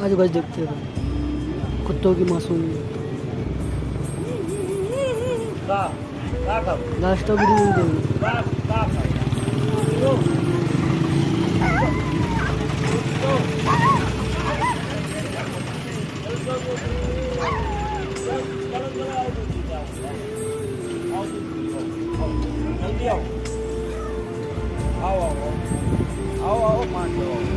आजू बाजू देखते रहो, कुत्तों की मासूमियत। लास्ट वीडियो नहीं देंगे। आओ आओ आओ आओ मान लो।